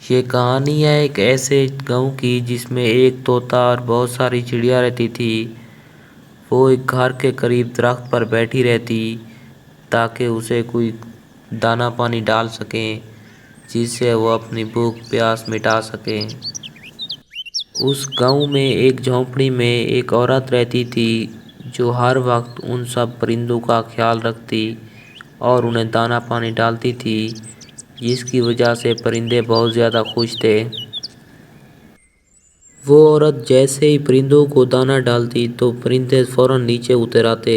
یہ کہانی ہے ایک ایسے گاؤں کی جس میں ایک طوطا اور بہت ساری چڑیا رہتی تھی۔ وہ ایک گھر کے قریب درخت پر بیٹھی رہتی تاکہ اسے کوئی دانا پانی ڈال سکیں جس سے وہ اپنی بھوک پیاس مٹا سکیں۔ اس گاؤں میں ایک جھونپڑی میں ایک عورت رہتی تھی جو ہر وقت ان سب پرندوں کا خیال رکھتی اور انہیں دانا پانی ڈالتی تھی، جس کی وجہ سے پرندے بہت زیادہ خوش تھے۔ وہ عورت جیسے ہی پرندوں کو دانا ڈالتی تو پرندے فوراً نیچے اتر آتے۔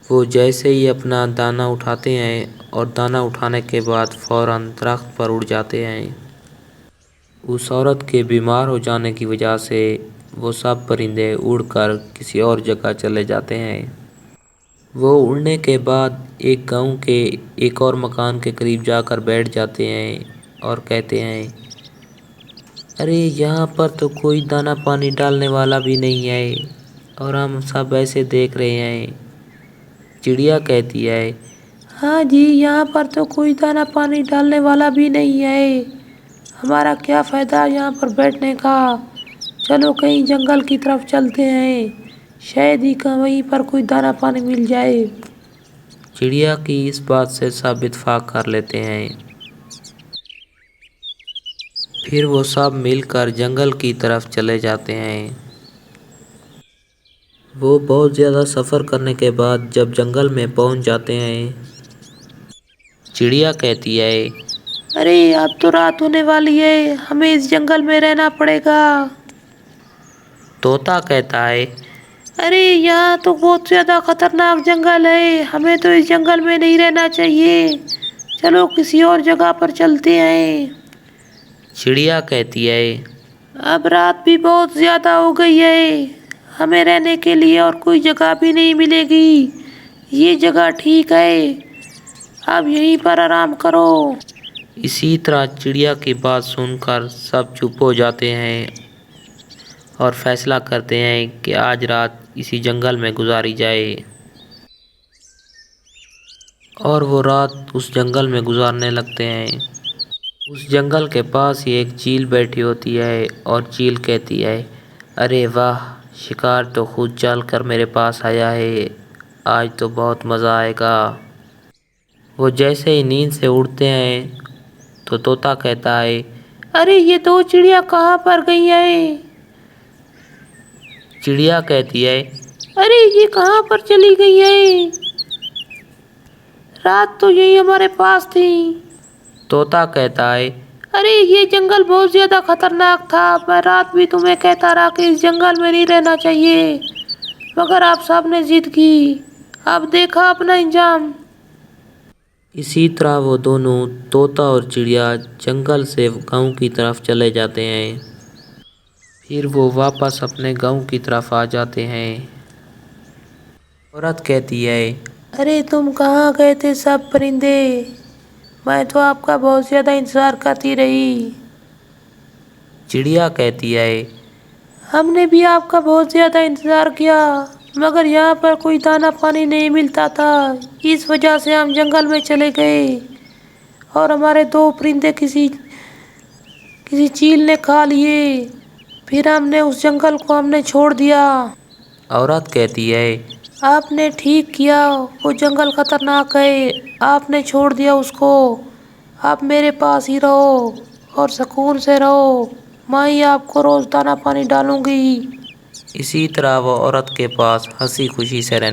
وہ جیسے ہی اپنا دانا اٹھاتے ہیں اور دانا اٹھانے کے بعد فوراً درخت پر اڑ جاتے ہیں۔ اس عورت کے بیمار ہو جانے کی وجہ سے وہ سب پرندے اڑ کر کسی اور جگہ چلے جاتے ہیں۔ وہ اڑنے کے بعد ایک گاؤں کے ایک اور مکان کے قریب جا کر بیٹھ جاتے ہیں اور کہتے ہیں، ارے یہاں پر تو کوئی دانا پانی ڈالنے والا بھی نہیں ہے اور ہم سب ایسے دیکھ رہے ہیں۔ چڑیا کہتی ہے، ہاں جی، یہاں پر تو کوئی دانا پانی ڈالنے والا بھی نہیں ہے، ہمارا کیا فائدہ یہاں پر بیٹھنے کا، چلو کہیں جنگل کی طرف چلتے ہیں، شاید ہی وہیں پر کوئی دانا پانی مل جائے۔ چڑیا کی اس بات سے سب اتفاق کر لیتے ہیں۔ پھر وہ سب مل کر جنگل کی طرف چلے جاتے ہیں۔ وہ بہت زیادہ سفر کرنے کے بعد جب جنگل میں پہنچ جاتے ہیں، چڑیا کہتی ہے، ارے اب تو رات ہونے والی ہے، ہمیں اس جنگل میں رہنا پڑے گا۔ طوطا کہتا ہے، ارے یہاں تو بہت زیادہ خطرناک جنگل ہے، ہمیں تو اس جنگل میں نہیں رہنا چاہیے، چلو کسی اور جگہ پر چلتے ہیں۔ چڑیا کہتی ہے، اب رات بھی بہت زیادہ ہو گئی ہے، ہمیں رہنے کے لیے اور کوئی جگہ بھی نہیں ملے گی، یہ جگہ ٹھیک ہے، اب یہیں پر آرام کرو۔ اسی طرح چڑیا کی بات سن کر سب چپ ہو جاتے ہیں اور فیصلہ کرتے ہیں کہ آج رات اسی جنگل میں گزاری جائے۔ اور وہ رات اس جنگل میں گزارنے لگتے ہیں۔ اس جنگل کے پاس ہی ایک چیل بیٹھی ہوتی ہے اور چیل کہتی ہے، ارے واہ، شکار تو خود چل کر میرے پاس آیا ہے، آج تو بہت مزہ آئے گا۔ وہ جیسے ہی نیند سے اٹھتے ہیں تو طوطا کہتا ہے، ارے یہ دو چڑیا کہاں پر گئی ہیں؟ چڑیا کہتی ہے، ارے یہ کہاں پر چلی گئی ہیں؟ رات تو یہی ہمارے پاس تھی۔ طوطا کہتا ہے، ارے یہ جنگل بہت زیادہ خطرناک تھا، میں رات بھی تمہیں کہتا رہا کہ اس جنگل میں نہیں رہنا چاہیے، مگر آپ سب نے ضد کی، اب دیکھا اپنا انجام۔ اسی طرح وہ دونوں، طوطا اور چڑیا، جنگل سے گاؤں کی طرف چلے جاتے ہیں۔ پھر وہ واپس اپنے گاؤں کی طرف آ جاتے ہیں۔ عورت کہتی ہے، ارے تم کہاں گئے تھے سب پرندے، میں تو آپ کا بہت زیادہ انتظار کرتی رہی۔ چڑیا کہتی ہے، ہم نے بھی آپ کا بہت زیادہ انتظار کیا، مگر یہاں پر کوئی دانا پانی نہیں ملتا تھا، اس وجہ سے ہم جنگل میں چلے گئے اور ہمارے دو پرندے کسی چیل نے کھا لیے، پھر ہم نے اس جنگل کو چھوڑ دیا۔ عورت کہتی ہے، آپ نے ٹھیک کیا، وہ جنگل خطرناک ہے، آپ نے چھوڑ دیا اس کو، آپ میرے پاس ہی رہو اور سکون سے رہو، میں ہی آپ کو روز دانا پانی ڈالوں گی۔ اسی طرح وہ عورت کے پاس ہنسی خوشی سے رہنے